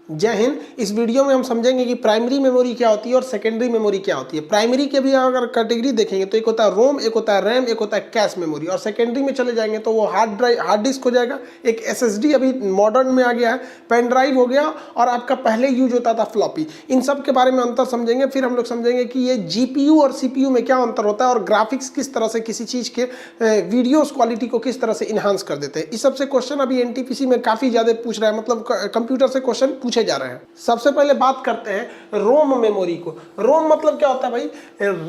जय हिंद। इस वीडियो में हम समझेंगे कि प्राइमरी मेमोरी क्या होती है और सेकेंडरी मेमोरी क्या होती है। प्राइमरी के भी अगर कैटेगरी देखेंगे तो एक होता है रोम, एक होता है रैम, एक होता है कैश मेमोरी। और सेकेंडरी में चले जाएंगे तो वो हार्ड डिस्क हो जाएगा, एक एसएसडी अभी मॉडर्न में आ गया है, पेन ड्राइव हो गया, और आपका पहले यूज होता था फ्लॉपी। इन सब के बारे में अंतर समझेंगे। फिर हम लोग समझेंगे कि ये जीपीयू और सीपीयू में क्या अंतर होता है और ग्राफिक्स किस तरह से किसी चीज़ के वीडियोस क्वालिटी को किस तरह से इन्हांस कर देते हैं। इस सबसे क्वेश्चन अभी एनटीपीसी में काफ़ी ज़्यादा पूछ रहा है, मतलब कंप्यूटर से क्वेश्चन पूछे जा रहे हैं। सबसे पहले बात करते हैं रोम मेमोरी को। रोम मतलब क्या होता है भाई?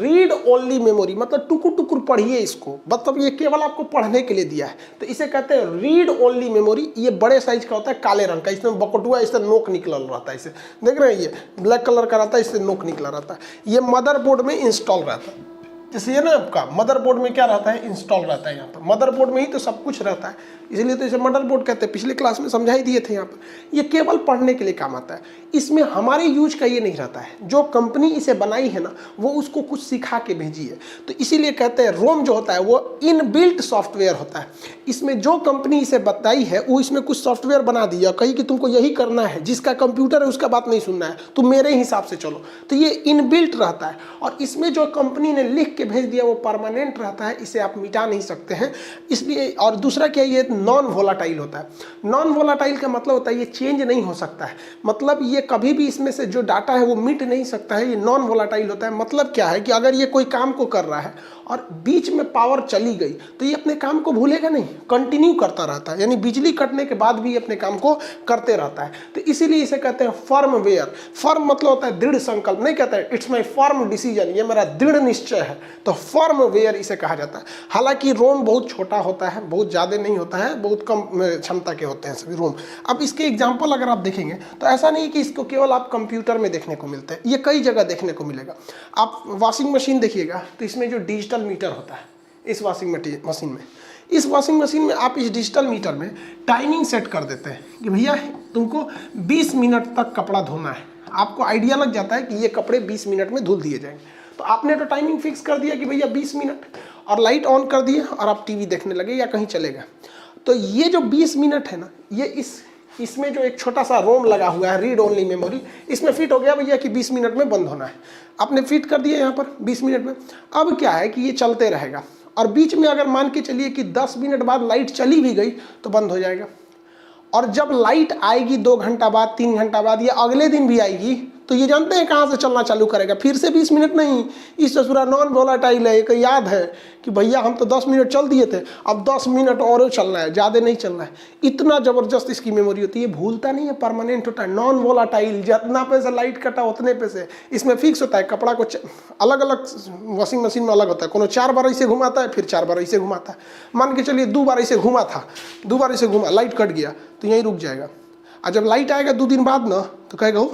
रीड ओनली मेमोरी, मतलब टुकुर टुकुर पढ़िए इसको, मतलब ये केवल आपको पढ़ने के लिए दिया है, तो इसे कहते हैं रीड ओनली मेमोरी। ये बड़े साइज का होता है, काले रंग का, इसमें बकटुआ इससे नोक निकल रहता है, इसे देख रहे हैं, ये ब्लैक कलर का रहता है, इससे नोक निकला रहता है। ये मदरबोर्ड में इंस्टॉल रहता है। जैसे ये ना आपका मदरबोर्ड में क्या रहता है? इंस्टॉल रहता है। यहाँ पर मदरबोर्ड में ही तो सब कुछ रहता है, इसलिए तो इसे मदरबोर्ड कहते हैं। पिछले क्लास में समझा ही दिए थे। यहाँ पर ये केवल पढ़ने के लिए काम आता है, इसमें हमारे यूज का ये नहीं रहता है। जो कंपनी इसे बनाई है ना, वो उसको कुछ सिखा के भेजी है, तो इसीलिए कहते हैं रोम जो होता है वो इनबिल्ट सॉफ्टवेयर होता है। इसमें जो कंपनी इसे बताई है वो इसमें कुछ सॉफ्टवेयर बना दिया, कही कि तुमको यही करना है, जिसका कंप्यूटर है उसका बात नहीं सुनना है, तुम मेरे हिसाब से चलो। तो ये इनबिल्ट रहता है, और इसमें जो कंपनी ने लिख के भेज दिया वो परमानेंट रहता है, इसे आप मिटा नहीं सकते हैं, इसलिए। और दूसरा क्या, ये नॉन वोलाटाइल होता है। नॉन वोलाटाइल का मतलब होता है ये चेंज नहीं हो सकता है, मतलब ये कभी भी इसमें से जो डाटा है वो मिट नहीं सकता है, ये नॉन वोलाटाइल होता है। मतलब क्या है कि अगर ये कोई काम को कर रहा है और बीच में पावर चली गई तो ये अपने काम को भूलेगा नहीं, कंटिन्यू करता रहता है, यानी बिजली कटने के बाद भी ये अपने काम को करते रहता है। तो इसीलिए इसे कहते हैं फर्मवेयर। फर्म मतलब होता है दृढ़ संकल्प, नहीं कहते हैं इट्स माई फर्म डिसीजन, ये मेरा दृढ़ निश्चय है, तो फर्मवेयर इसे कहा जाता है। हालांकि रोम बहुत छोटा होता है, बहुत ज़्यादा नहीं होता है, बहुत कम क्षमता के होते हैं सभी रोम। अब इसके एग्जाम्पल अगर आप देखेंगे तो ऐसा नहीं कि इसको केवल आप कंप्यूटर में देखने को मिलते हैं, ये कई जगह देखने को मिलेगा। आप वॉशिंग मशीन देखिएगा तो इसमें जो डिजिटल मीटर होता है इस वॉशिंग मशीन में, इस वॉशिंग मशीन में आप इस डिजिटल मीटर में टाइमिंग सेट कर देते हैं कि भैया तुमको 20 मिनट तक कपड़ा धोना है। आपको आइडिया लग जाता है कि ये कपड़े 20 मिनट में धुल दिए जाएंगे, तो आपने तो टाइमिंग फिक्स कर दिया कि भैया 20 मिनट, और लाइट ऑन कर दिए और आप टीवी देखने लगे या कहीं चले गए। तो ये जो 20 मिनट है ना, ये इसमें जो एक छोटा सा रोम लगा हुआ है, रीड ओनली मेमोरी, इसमें फिट हो गया भैया कि 20 मिनट में बंद होना है। आपने फिट कर दिया यहाँ पर 20 मिनट में। अब क्या है कि ये चलते रहेगा, और बीच में अगर मान के चलिए कि 10 मिनट बाद लाइट चली भी गई तो बंद हो जाएगा। और जब लाइट आएगी 2 घंटा बाद, 3 घंटा बाद, या अगले दिन भी आएगी, तो ये जानते हैं कहाँ से चलना चालू करेगा? फिर से 20 मिनट नहीं, इस ससुरा नॉन वोलाटाइल है। एक याद है कि भैया हम तो 10 मिनट चल दिए थे, अब 10 मिनट और चलना है, ज़्यादा नहीं चलना है। इतना ज़बरदस्त इसकी मेमोरी होती है, भूलता नहीं है, परमानेंट होता है, नॉन वोलाटाइल। जितना पैसे लाइट कटा उतने पैसे इसमें फिक्स होता है। कपड़ा को अलग अलग वॉशिंग मशीन में अलग होता है, कोनो 4 बार ऐसे घुमाता है, फिर 4 बार ऐसे घुमाता है। मान के चलिए 2 बार ऐसे घुमा था, 2 बार ऐसे घुमा, लाइट कट गया तो यहीं रुक जाएगा। और जब लाइट आएगा 2 दिन बाद ना, तो कहेगा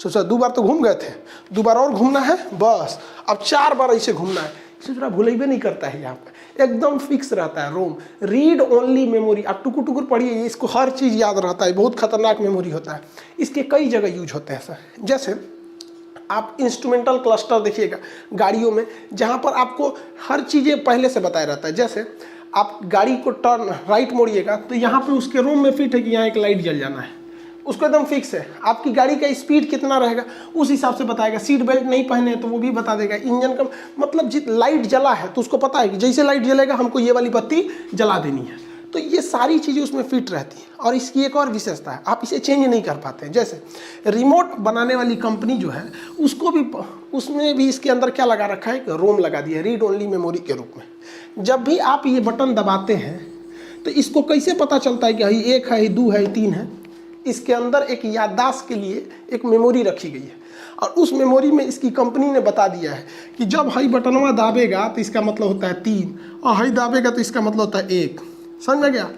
सोचा 2 बार तो घूम गए थे, 2 बार और घूमना है, बस अब 4 बार ऐसे घूमना है। सोचा भूलेबे नहीं करता है, यहाँ पे एकदम फिक्स रहता है रोम। रीड ओनली मेमोरी, आप टुकुर टुकुर पढ़िए, इसको हर चीज़ याद रहता है, बहुत खतरनाक मेमोरी होता है। इसके कई जगह यूज होते हैं सर। जैसे आप इंस्ट्रूमेंटल क्लस्टर देखिएगा गाड़ियों में, जहाँ पर आपको हर चीज़ें पहले से बताया रहता है। जैसे आप गाड़ी को टर्न राइट मोड़िएगा तो यहाँ पे उसके रोम में फिट है कि यहाँ एक लाइट जल जाना है, उसको एकदम फिक्स है। आपकी गाड़ी का स्पीड कितना रहेगा उस हिसाब से बताएगा। सीट बेल्ट नहीं पहने तो वो भी बता देगा। इंजन का मतलब लाइट जला है तो उसको पता है कि जैसे लाइट जलेगा हमको ये वाली बत्ती जला देनी है। तो ये सारी चीज़ें उसमें फिट रहती हैं। और इसकी एक और विशेषता है, आप इसे चेंज नहीं कर पाते हैं। जैसे रिमोट बनाने वाली कंपनी जो है उसको भी, उसमें भी इसके अंदर क्या लगा रखा है, रोम लगा दिया रीड ओनली मेमोरी के रूप में। जब भी आप ये बटन दबाते हैं तो इसको कैसे पता चलता है कि 1 है, 2 है, 3 है? इसके अंदर एक याददाश्त के लिए एक मेमोरी रखी गई है, और उस मेमोरी में इसकी कंपनी ने बता दिया है कि जब हाई बटनवा दाबेगा तो इसका मतलब होता है 3, और हाई दाबेगा तो इसका मतलब होता है 1। समझ में गया?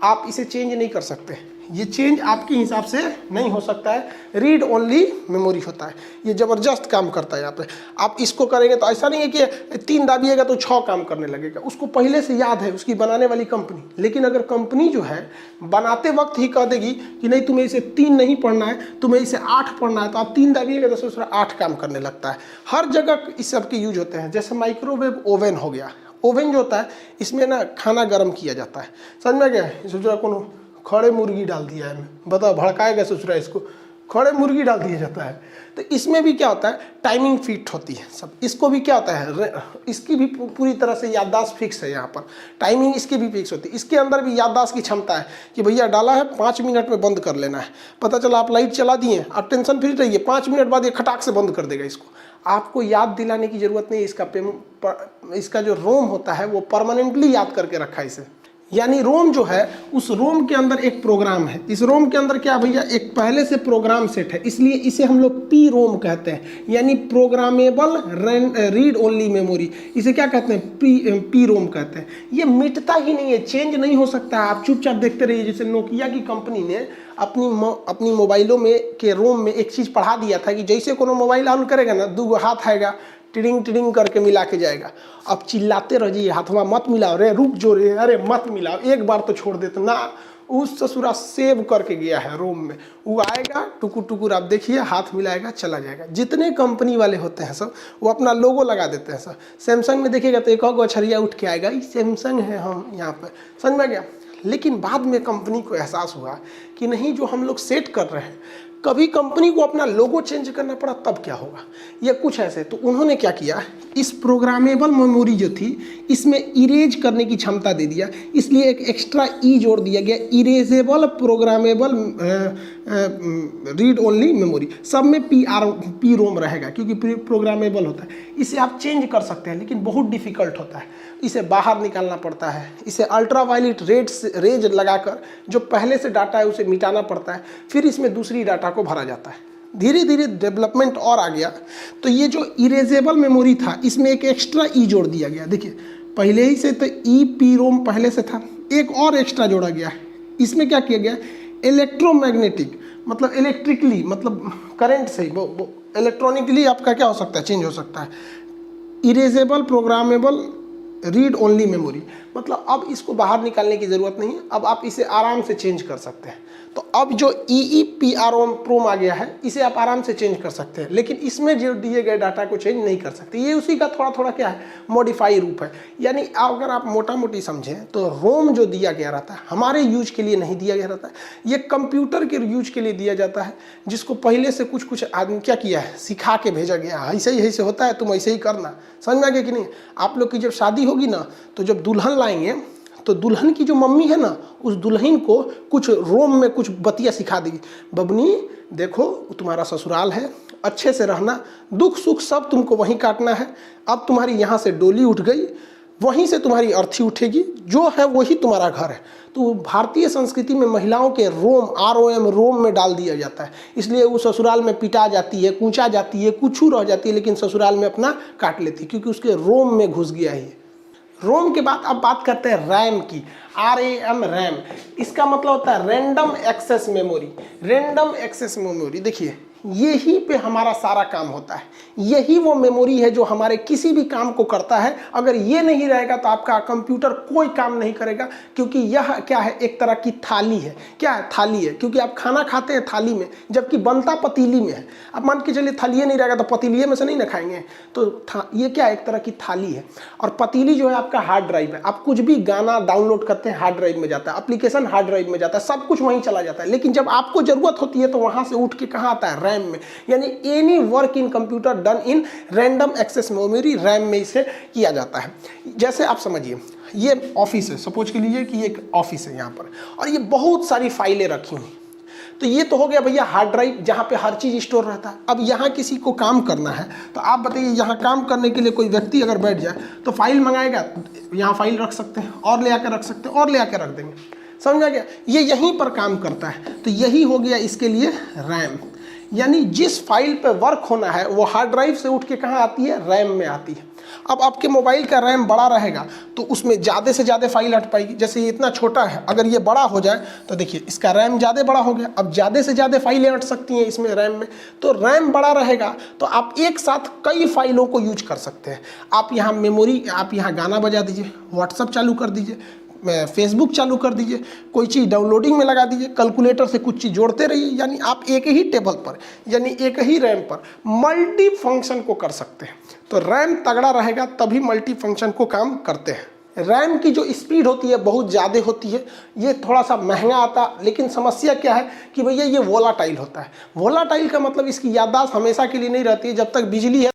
आप इसे चेंज नहीं कर सकते, ये चेंज आपके हिसाब से नहीं हो सकता है। रीड ओनली मेमोरी होता है, ये ज़बरदस्त काम करता है। यहाँ पे आप इसको करेंगे तो ऐसा नहीं है कि 3 दाबिएगा तो 6 काम करने लगेगा, उसको पहले से याद है उसकी बनाने वाली कंपनी। लेकिन अगर कंपनी जो है बनाते वक्त ही कह देगी कि नहीं तुम्हें इसे 3 नहीं पढ़ना है, तुम्हें इसे 8 पढ़ना है, तो आप 3 दाबिएगा तो दूसरा 8 काम करने लगता है। हर जगह इस सब के यूज होते हैं। जैसे माइक्रोवेव ओवन हो गया, ओवन जो होता है इसमें ना खाना गर्म किया जाता है। समझ में गया? सोच रहा कौन खड़े मुर्गी डाल दिया है, बताओ भड़काएगा सोच रहा है इसको, खड़े मुर्गी डाल दिया जाता है। तो इसमें भी क्या होता है, टाइमिंग फिट होती है सब। इसको भी क्या होता है, इसकी भी पूरी तरह से याददाश्त फिक्स है, यहाँ पर टाइमिंग इसकी भी फिक्स होती है। इसके अंदर भी याददाश्त की क्षमता है कि भैया डाला है 5 मिनट में बंद कर लेना है। पता चला आप लाइट चला दिए, आप टेंशन फ्री रहिए, 5 मिनट बाद ये खटाक से बंद कर देगा इसको। आपको याद दिलाने की ज़रूरत नहीं है। इसका जो रोम होता है वो परमानेंटली याद करके रखा है इसे। यानी रोम जो है, उस रोम के अंदर एक प्रोग्राम है। इस रोम के अंदर क्या भैया, एक पहले से प्रोग्राम सेट है, इसलिए इसे हम लोग पी रोम कहते हैं, यानी प्रोग्रामेबल रीड ओनली मेमोरी। इसे क्या कहते हैं, पी रोम कहते हैं। ये मिटता ही नहीं है, चेंज नहीं हो सकता है। आप चुपचाप देखते रहिए। जैसे नोकिया की कंपनी ने अपनी मोबाइलों में के रोम में एक चीज़ पढ़ा दिया था कि जैसे कोनो मोबाइल ऑन करेगा ना, 2 हाथ आएगा, टिडिंग टिडिंग करके मिला के जाएगा। अब चिल्लाते रहिए, हाथवा मत मिलाओ रे, रुक जो रे, अरे मत मिलाओ, एक बार तो छोड़ देते ना। उस ससुरा सेव करके गया है रोम में, वो आएगा टुकुर टुकुर, आप देखिए हाथ मिलाएगा चला जाएगा। जितने कंपनी वाले होते हैं सब, वो अपना लोगो लगा देते हैं सब। सैमसंग में देखिएगा तो एक और अछरिया उठ के आएगा, ये सैमसंग है, हम यहाँ पर, समझ में गया। लेकिन बाद में कंपनी को एहसास हुआ कि नहीं, जो हम लोग सेट कर रहे हैं, कभी कंपनी को अपना लोगो चेंज करना पड़ा तब क्या होगा, या कुछ ऐसे। तो उन्होंने क्या किया, इस प्रोग्रामेबल मेमोरी जो थी इसमें इरेज करने की क्षमता दे दिया, इसलिए एक एक्स्ट्रा ई जोड़ दिया गया, erasable programmable read only memory. सब में पी रोम रहेगा क्योंकि प्रोग्रामेबल होता है। इसे आप चेंज कर सकते हैं, लेकिन बहुत डिफिकल्ट होता है, इसे बाहर निकालना पड़ता है। इसे अल्ट्रावायलेट रेज लगाकर जो पहले से डाटा है उसे मिटाना पड़ता है, फिर इसमें दूसरी डाटा को भरा जाता है। धीरे धीरे डेवलपमेंट और आ गया, तो ये जो इरेजेबल मेमोरी था इसमें एक एक्स्ट्रा ई जोड़ दिया गया। देखिए पहले ही से तो ई पी रोम पहले से था, एक और एक्स्ट्रा जोड़ा गया है। इसमें क्या किया गया, इलेक्ट्रोमैग्नेटिक, मतलब इलेक्ट्रिकली, मतलब करंट से वो इलेक्ट्रॉनिकली आपका क्या हो सकता है, चेंज हो सकता है। Erasable programmable read only memory, मतलब अब इसको बाहर निकालने की ज़रूरत नहीं है, अब आप इसे आराम से चेंज कर सकते हैं। तो अब जो EEPROM आ गया है, इसे आप आराम से चेंज कर सकते हैं, लेकिन इसमें जो दिए गए डाटा को चेंज नहीं कर सकते। ये उसी का थोड़ा थोड़ा क्या है, मॉडिफाई रूप है। यानी अगर आप मोटा मोटी समझें तो रोम जो दिया गया रहता है हमारे यूज के लिए नहीं दिया गया रहता है, ये कंप्यूटर के यूज के लिए दिया जाता है, जिसको पहले से कुछ आदमी क्या किया है, सिखा के भेजा गया, ऐसे ही ऐसे होता है, तुम ऐसे ही करना। समझ में आ गया कि नहीं। आप लोग की जब शादी होगी ना, तो जब दुल्हन लाएंगे तो दुल्हन की जो मम्मी है ना, उस दुल्हन को कुछ रोम में कुछ बतिया सिखा देगी। बबनी देखो, तुम्हारा ससुराल है, अच्छे से रहना, दुख सुख सब तुमको वहीं काटना है। अब तुम्हारी यहाँ से डोली उठ गई, वहीं से तुम्हारी अर्थी उठेगी, जो है वही तुम्हारा घर है। तो भारतीय संस्कृति में महिलाओं के रोम ROM रोम में डाल दिया जाता है, इसलिए वो ससुराल में पिटा जाती है, कूचा जाती है, कुछ रह जाती है, लेकिन ससुराल में अपना काट लेती है, क्योंकि उसके रोम में घुस गया है। रोम के बाद अब बात करते हैं रैम की, RAM रैम। इसका मतलब होता है random access memory. Random access memory, देखिए यही पे हमारा सारा काम होता है। यही वो मेमोरी है जो हमारे किसी भी काम को करता है। अगर ये नहीं रहेगा तो आपका कंप्यूटर कोई काम नहीं करेगा, क्योंकि यह क्या है, एक तरह की थाली है। क्या है, थाली है, क्योंकि आप खाना खाते हैं थाली में, जबकि बनता पतीली में है। अब मान के चलिए थाली नहीं रहेगा तो पतीलिए में से नहीं ना खाएंगे, तो ये क्या, एक तरह की थाली है। और पतीली जो है आपका हार्ड ड्राइव है। आप कुछ भी गाना डाउनलोड करते हैं हार्ड ड्राइव में जाता है, एप्लीकेशन हार्ड ड्राइव में जाता है, सब कुछ वहीं चला जाता है। लेकिन जब आपको जरूरत होती है तो वहां से उठ के कहाँ आता है, रैम में। यानी any work in computer done in random access memory, RAM में इसे किया जाता है। जैसे आप समझिए ये ऑफिस है, सपोज के लिए कि एक ऑफिस है यहाँ पर, और ये बहुत सारी फाइलें रखी हुई। तो ये तो हो गया भैया हार्ड ड्राइव, जहाँ पे हर चीज़ स्टोर रहता है। अब यहाँ किसी को काम करना है, तो आप बताइए यहाँ काम करने के लिए कोई व्यक्ति अगर बैठ जाए तो फाइल मंगाएगा, यहाँ फाइल रख सकते हैं, और ले आकर रख सकते हैं, और ले आकर रख देंगे। समझ आ गया, ये यहीं पर काम करता है। तो यही हो गया इसके लिए रैम। यानी जिस फाइल पे वर्क होना है वो हार्ड ड्राइव से उठ के कहाँ आती है, रैम में आती है। अब आपके मोबाइल का रैम बड़ा रहेगा तो उसमें ज़्यादा से ज़्यादा फाइल हट पाएगी। जैसे ये इतना छोटा है, अगर ये बड़ा हो जाए तो देखिए इसका रैम ज़्यादा बड़ा हो गया, अब ज़्यादा से ज़्यादा फाइलें हट सकती हैं इसमें रैम में। तो रैम बड़ा रहेगा तो आप एक साथ कई फाइलों को यूज कर सकते हैं। आप यहाँ मेमोरी, आप यहाँ गाना बजा दीजिए, व्हाट्सअप चालू कर दीजिए, फेसबुक चालू कर दीजिए, कोई चीज़ डाउनलोडिंग में लगा दीजिए, कैलकुलेटर से कुछ चीज़ जोड़ते रहिए। यानी आप एक ही टेबल पर, यानी एक ही रैम पर मल्टी फंक्शन को कर सकते हैं। तो रैम तगड़ा रहेगा तभी मल्टी फंक्शन को काम करते हैं। रैम की जो स्पीड होती है बहुत ज़्यादा होती है, ये थोड़ा सा महंगा आता है। लेकिन समस्या क्या है कि भैया ये वोलाटाइल होता है। वोलाटाइल का मतलब इसकी याददाश्त हमेशा के लिए नहीं रहती है। जब तक बिजली है